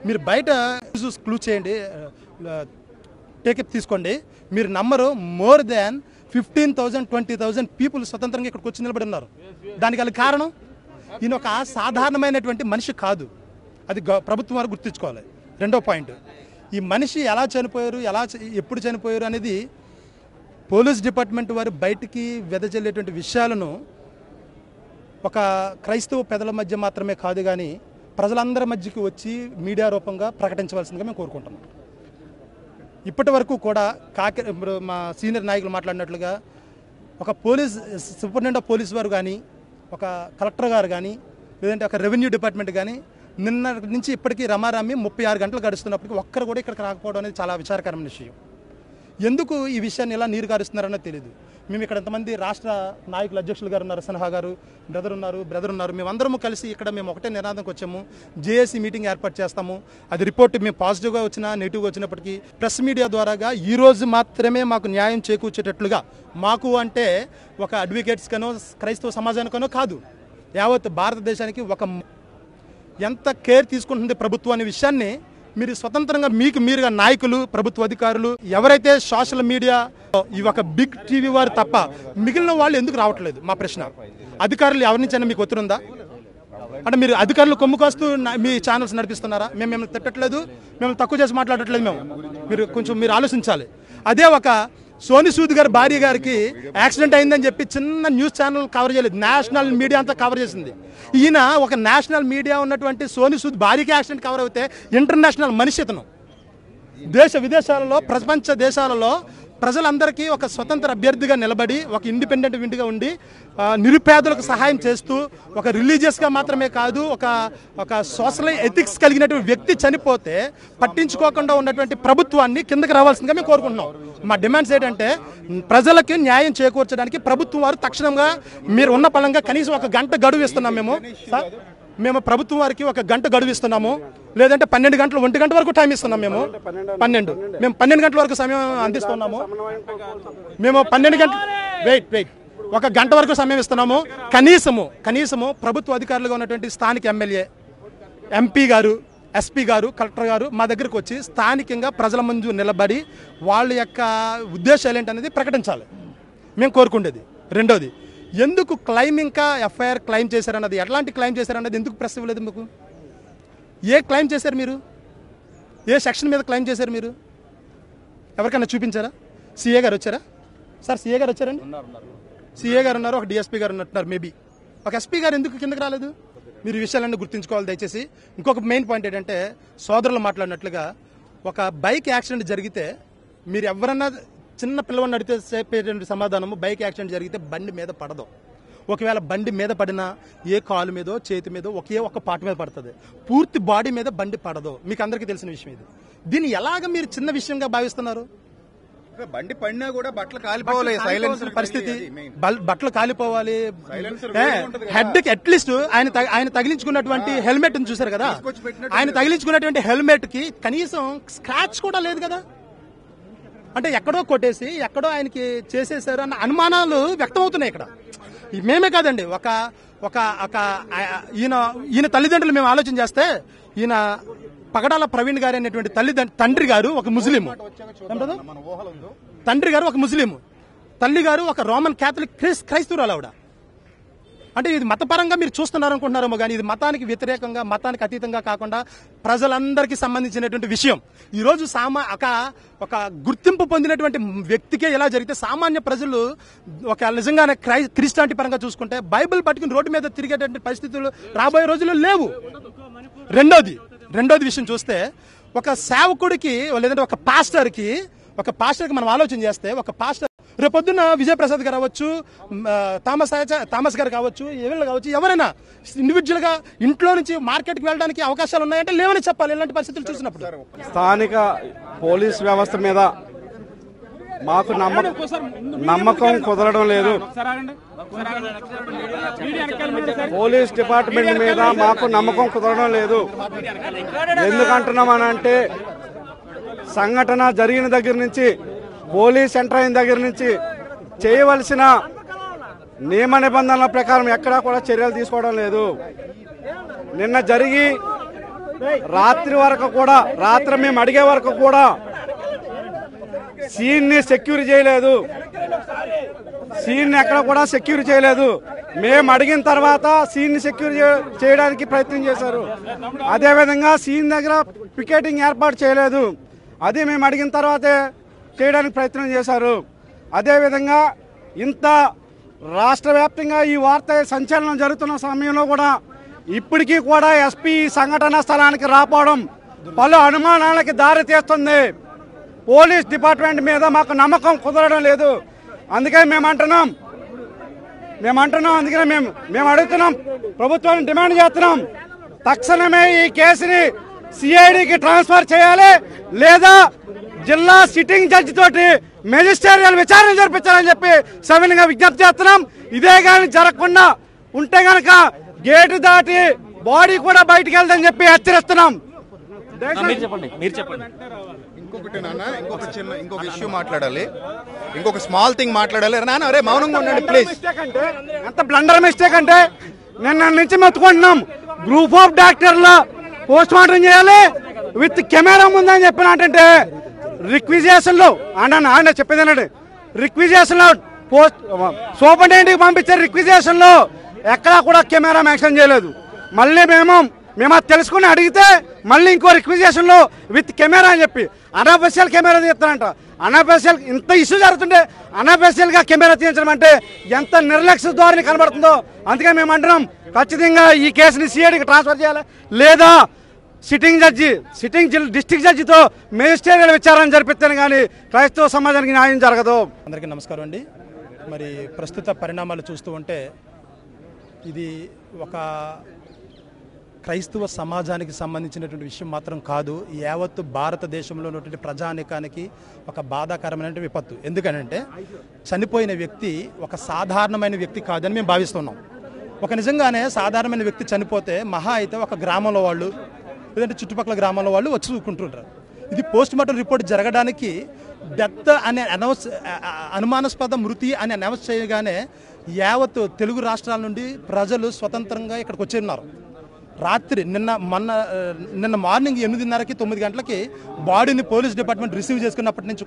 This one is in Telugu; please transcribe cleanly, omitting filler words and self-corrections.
మీరు బయట క్లూ చేయండి, టేకప్ తీసుకోండి, మీరు నమ్మరు. మోర్ దాన్ 15,000 20,000 పీపుల్ స్వతంత్రంగా ఇక్కడికి వచ్చి నిలబడి ఉన్నారు. దానికి గల కారణం ఈయన ఒక సాధారణమైనటువంటి మనిషి కాదు, అది ప్రభుత్వం వారు గుర్తుంచుకోవాలి. రెండో పాయింట్, ఈ మనిషి ఎలా చనిపోయారు, ఎప్పుడు చనిపోయారు అనేది పోలీస్ డిపార్ట్మెంట్ వారు బయటికి వెదజల్లేటువంటి విషయాలను ఒక క్రైస్తవ పెదల మధ్య మాత్రమే కాదు కానీ ప్రజలందరి మధ్యకి వచ్చి మీడియా రూపంగా ప్రకటించవలసిందిగా మేము కోరుకుంటున్నాం. ఇప్పటి వరకు కూడా మా సీనియర్ నాయకులు మాట్లాడినట్లుగా ఒక సూపరింటెండెంట్ ఆఫ్ పోలీస్ వారు కానీ, ఒక కలెక్టర్ గారు కానీ, లేదంటే ఒక రెవెన్యూ డిపార్ట్మెంట్ కానీ నిన్న నుంచి ఇప్పటికీ రమారామి 36 గంటలు గడుస్తున్నప్పటికీ ఒక్కరు కూడా ఇక్కడికి రాకపోవడం అనేది చాలా విచారకరమైన విషయం. ఎందుకు ఈ విషయాన్ని ఎలా నీరు గారుస్తున్నారన్నది తెలియదు. మేము ఇక్కడ ఎంతమంది రాష్ట్ర నాయకులు, అధ్యక్షులు గారు ఉన్నారు, సన్హా గారు, బ్రదర్ ఉన్నారు, మేమందరము కలిసి ఇక్కడ మేము ఒకటే నినాదంకి వచ్చాము. జేఏసీ మీటింగ్ ఏర్పాటు చేస్తాము. అది రిపోర్ట్ మేము పాజిటివ్గా వచ్చినా నెగిటివ్గా వచ్చినప్పటికీ ప్రెస్ మీడియా ద్వారాగా ఈరోజు మాత్రమే మాకు న్యాయం చేకూర్చేటట్లుగా, మాకు అంటే ఒక అడ్వకేట్స్కనో క్రైస్తవ సమాజానికనో కాదు, యావత్ భారతదేశానికి ఒక ఎంత కేర్ తీసుకుంటుంది ప్రభుత్వం అనే విషయాన్ని మీరు స్వతంత్రంగా మీరుగా నాయకులు, ప్రభుత్వ అధికారులు, ఎవరైతే సోషల్ మీడియా ఈ ఒక బిగ్ టీవీ వారు తప్ప మిగిలిన వాళ్ళు ఎందుకు రావట్లేదు? మా ప్రశ్న. అధికారులు ఎవరి నుంచైనా మీకు ఒత్తిడి అంటే మీరు అధికారులు కొమ్ము కాస్తూ మీ ఛానల్స్ నడిపిస్తున్నారా? మేము మిమ్మల్ని తిట్టట్లేదు, మేము తక్కువ చేసి మాట్లాడట్లేదు. మీరు ఆలోచించాలి. అదే ఒక సోని సూద్ గారి భార్య గారికి యాక్సిడెంట్ అయిందని చెప్పి చిన్న న్యూస్ ఛానల్ కవర్ చేయలేదు, నేషనల్ మీడియా అంతా కవర్ చేసింది. ఈయన ఒక నేషనల్ మీడియా ఉన్నటువంటి సోని సూద్ భార్యకి యాక్సిడెంట్ కవర్ అవుతే ఇంటర్నేషనల్ మనిషి ఇతను. దేశ విదేశాలలో, ప్రపంచ దేశాలలో ప్రజలందరికీ ఒక స్వతంత్ర అభ్యర్థిగా నిలబడి, ఒక ఇండిపెండెంట్ విండిగా ఉండి నిరుపేదలకు సహాయం చేస్తూ, ఒక రిలీజియస్గా మాత్రమే కాదు, ఒక సోషల్ ఎథిక్స్ కలిగినటువంటి వ్యక్తి చనిపోతే పట్టించుకోకుండా ఉన్నటువంటి ప్రభుత్వాన్ని కిందకి రావాల్సిందిగా మేము కోరుకుంటున్నాం. మా డిమాండ్స్ ఏంటంటే ప్రజలకి న్యాయం చేకూర్చడానికి ప్రభుత్వం వారు తక్షణంగా మీరు ఉన్న పలంగా కనీసం 1 గంట గడువు ఇస్తున్నాం. మేము ప్రభుత్వం వారికి 1 గంట గడువు ఇస్తున్నాము, లేదంటే 12 గంటలు 1 గంట వరకు టైం ఇస్తున్నాం. మేము 12 గంటల వరకు సమయం అందిస్తున్నాము. మేము 12 గంటలు వెయిట్ 1 గంట వరకు సమయం ఇస్తున్నాము. కనీసము ప్రభుత్వ అధికారులుగా ఉన్నటువంటి స్థానిక ఎమ్మెల్యే, ఎంపీ గారు, ఎస్పీ గారు, కలెక్టర్ గారు మా దగ్గరకు వచ్చి స్థానికంగా ప్రజల ముందు నిలబడి వాళ్ళ యొక్క ఉద్దేశాలు ఏంటనేది ప్రకటించాలి మేము కోరుకుండేది. రెండోది, ఎందుకు ఇంకా ఎఫ్ఐఆర్ క్లెయిమ్ చేశారన్నది, ఎట్లాంటి క్లెయిమ్ చేశారన్నది ఎందుకు ప్రెస్ ఇవ్వలేదు? మీకు ఏ క్లెయిమ్ చేశారు? మీరు ఏ సెక్షన్ మీద క్లెయిమ్ చేశారు? మీరు ఎవరికైనా చూపించారా? సిఏ గారు వచ్చారా? సార్ సిఏ గారు వచ్చారండి? సిఏ గారు ఉన్నారు, ఒక డిఎస్పీ గారు ఉన్నట్టున్నారు, మేబీ. ఒక ఎస్పీ గారు ఎందుకు కిందకి రాలేదు? మీరు ఈ విషయాలన్నీ గుర్తుంచుకోవాలి దయచేసి. ఇంకొక మెయిన్ పాయింట్ ఏంటంటే, సోదరులు మాట్లాడినట్లుగా ఒక బైక్ యాక్సిడెంట్ జరిగితే మీరు ఎవరన్నా చిన్న పిల్లవాడిని అడిగితే చెప్పేటువంటి సమాధానము, బైక్ యాక్సిడెంట్ జరిగితే బండి మీద పడదు. ఒకవేళ బండి మీద పడినా ఏ కాలు మీదో చేతి మీదో ఒకే ఒక్క పార్ట్ మీద పడుతుంది, పూర్తి బాడీ మీద బండి పడదు. మీకు అందరికీ తెలిసిన విషయం ఇది. దీన్ని ఎలాగ మీరు చిన్న విషయంగా భావిస్తున్నారు? బండి పడినా కూడా బట్టలు కాలిపోవాలి, సైలెన్సర్ పరిస్థితి, బట్టలు కాలిపోవాలి. హెడ్ కి అట్లీస్ట్ ఆయన తగిలించుకున్నటువంటి హెల్మెట్ చూసారు కదా, ఆయన తగిలించుకున్నటువంటి హెల్మెట్ కి కనీసం స్క్రాచ్ కూడా లేదు కదా. అంటే ఎక్కడో కొట్టేసి ఎక్కడో ఆయనకి చేసేసారు అన్న అనుమానాలు వ్యక్తమవుతున్నాయి ఇక్కడ. మేమే కాదండి, ఈయన తల్లిదండ్రులు మేము ఆలోచన చేస్తే, ఈయన పగడాల ప్రవీణ్ గారు అనేటువంటి తండ్రి గారు ఒక ముస్లిం, తండ్రి గారు ఒక ముస్లిం, తల్లి గారు ఒక రోమన్ క్యాథలిక్ క్రైస్తవురాలు ఆవిడ. అంటే ఇది మతపరంగా మీరు చూస్తున్నారు అనుకుంటున్నారేమో కానీ ఇది మతానికి వ్యతిరేకంగా, మతానికి అతీతంగా కాకుండా ప్రజలందరికీ సంబంధించినటువంటి విషయం. ఈరోజు ఒక గుర్తింపు పొందినటువంటి వ్యక్తికే ఇలా జరిగితే సామాన్య ప్రజలు ఒక నిజంగానే క్రిస్టియానిటీ పరంగా చూసుకుంటే బైబిల్ పట్టుకుని రోడ్డు మీద తిరిగేటువంటి పరిస్థితులు రాబోయే రోజుల్లో లేవు. రెండోది విషయం చూస్తే, ఒక సేవకుడికి లేదంటే ఒక పాస్టర్కి మనం ఆలోచన చేస్తే, ఒక పాస్టర్ రేపొద్దున విజయప్రసాద్ గారు కావచ్చు, థామస్ గారు కావచ్చు, ఎవరైనా ఇండివిజువల్ గా ఇంట్లో నుంచి మార్కెట్కి వెళ్ళడానికి అవకాశాలు ఉన్నాయంటే లేవని చెప్పాలి. ఇలాంటి పరిస్థితులు చూసినప్పుడు స్థానిక పోలీస్ వ్యవస్థ మీద మాకు నమ్మకం కుదరడం లేదు. పోలీస్ డిపార్ట్మెంట్ మీద మాకు నమ్మకం కుదరడం లేదు. ఎందుకంటున్నామనంటే, సంఘటన జరిగిన దగ్గర నుంచి, పోలీస్ ఎంటర్ అయిన దగ్గర నుంచి చేయవలసిన నియమ నిబంధనల ప్రకారం ఎక్కడా కూడా చర్యలు తీసుకోవడం లేదు. నిన్న జరిగి రాత్రి మేము అడిగే వరకు కూడా సీన్ ని సెక్యూర్ చేయలేదు. సీన్ ఎక్కడ కూడా సెక్యూర్ చేయలేదు. మేము అడిగిన తర్వాత సీన్ ని సెక్యూర్ చేయడానికి ప్రయత్నం చేశారు. అదేవిధంగా సీన్ దగ్గర పికెటింగ్ ఏర్పాటు చేయలేదు. అది మేము అడిగిన తర్వాతే చేయడానికి ప్రయత్నం చేశారు. అదేవిధంగా ఇంత రాష్ట్ర వ్యాప్తంగా ఈ వార్త సంచలనం జరుగుతున్న సమయంలో కూడా ఇప్పటికీ కూడా ఎస్పీ సంఘటనా స్థలానికి రాపోవడం పలు అనుమానాలకి దారి తీస్తుంది. పోలీస్ డిపార్ట్మెంట్ మీద మాకు నమ్మకం కుదరడం లేదు. అందుకే మేము అంటున్నాం, అందుకనే మేము అడుగుతున్నాం, ప్రభుత్వాన్ని డిమాండ్ చేస్తున్నాం, తక్షణమే ఈ కేసుని సిఐడికి ట్రాన్స్ఫర్ చేయాలి, లేదా జిల్లా సిట్టింగ్ జడ్జి తోటి మెజిస్ట్రేరియల్ విచారణ జరిపించాలని చెప్పి సవినయంగా విజ్ఞప్తి చేస్తున్నాం. ఇదే కానీ జరగకుండా ఉంటే గనక గేటు దాటి బాడీ కూడా బయటికి వెళ్దని చెప్పి హెచ్చరిస్తున్నాం. మీరు చెప్పండి. ఇంకొకటి నాన్న, ఇంకొక ఇష్యూ మాట్లాడాలి, ఇంకొక స్మాల్ థింగ్ మాట్లాడాలి. నాన్న అరే మౌనంగా ఉండండి ప్లీజ్. ఎంత బ్లండర్ మిస్టేక్ అంటే నిన్న నుంచి మెత్తుకుంటున్నాం, గ్రూప్ ఆఫ్ డాక్టర్ల పోస్ట్ మార్టం చేయాలి విత్ కెమెరా ముందని చెప్పినట్టంటే రిక్విజేషన్ లో ఆయన చెప్పేది అన్నాడు. రిక్విజేషన్ లో సూపరింటెండెంట్కి పంపించారు. రిక్విజేషన్ లో ఎక్కడా కూడా కెమెరా యాక్షన్ చేయలేదు. మళ్ళీ మేము అది తెలుసుకుని అడిగితే మళ్ళీ ఇంకో రిక్విజేషన్ లో విత్ కెమెరా అని చెప్పి అనఫిషియల్ కెమెరా తీస్తారంట. అనఫిషియల్ ఇంత ఇష్యూ జరుగుతుంటే అనఫిషియల్ గా కెమెరా తీయించడం అంటే ఎంత నిర్లక్ష్య ధోరణి కనబడుతుందో. అందుకే మేము అంటున్నాం, ఖచ్చితంగా ఈ కేసుని సిఐడికి ట్రాన్స్ఫర్ చేయాలి, లేదా సిట్టింగ్ డిస్ట్రిక్ట్ జడ్జితో మెజిస్ట్రేరియల్ విచారణ జరిపిస్తాను కానీ క్రైస్తవ సమాజానికి న్యాయం జరగదు. అందరికీ నమస్కారం అండి. మరి ప్రస్తుత పరిణామాలు చూస్తూ ఉంటే ఇది ఒక క్రైస్తవ సమాజానికి సంబంధించినటువంటి విషయం మాత్రం కాదు, యావత్తు భారతదేశంలో ఉన్నటువంటి ప్రజానీకానికి ఒక బాధాకరమైన విపత్తు. ఎందుకనంటే చనిపోయిన వ్యక్తి ఒక సాధారణమైన వ్యక్తి కాదని మేము భావిస్తున్నాం. ఒక నిజంగానే సాధారణమైన వ్యక్తి చనిపోతే మహా అయితే ఒక గ్రామంలో వాళ్ళు లేదంటే చుట్టుపక్కల గ్రామాల వాళ్ళు వచ్చి చూసుకుంటుంటారు. ఇది పోస్ట్ మార్టం రిపోర్ట్ జరగడానికి డెత్ అనే అనుమానాస్పద మృతి అని అనౌన్స్ చేయగానే యావత్తు తెలుగు రాష్ట్రాల నుండి ప్రజలు స్వతంత్రంగా ఇక్కడికి వచ్చి ఉన్నారు. రాత్రి నిన్న మార్నింగ్ 8:30కి 9 గంటలకి బాడీని పోలీస్ డిపార్ట్మెంట్ రిసీవ్ చేసుకున్నప్పటి నుంచి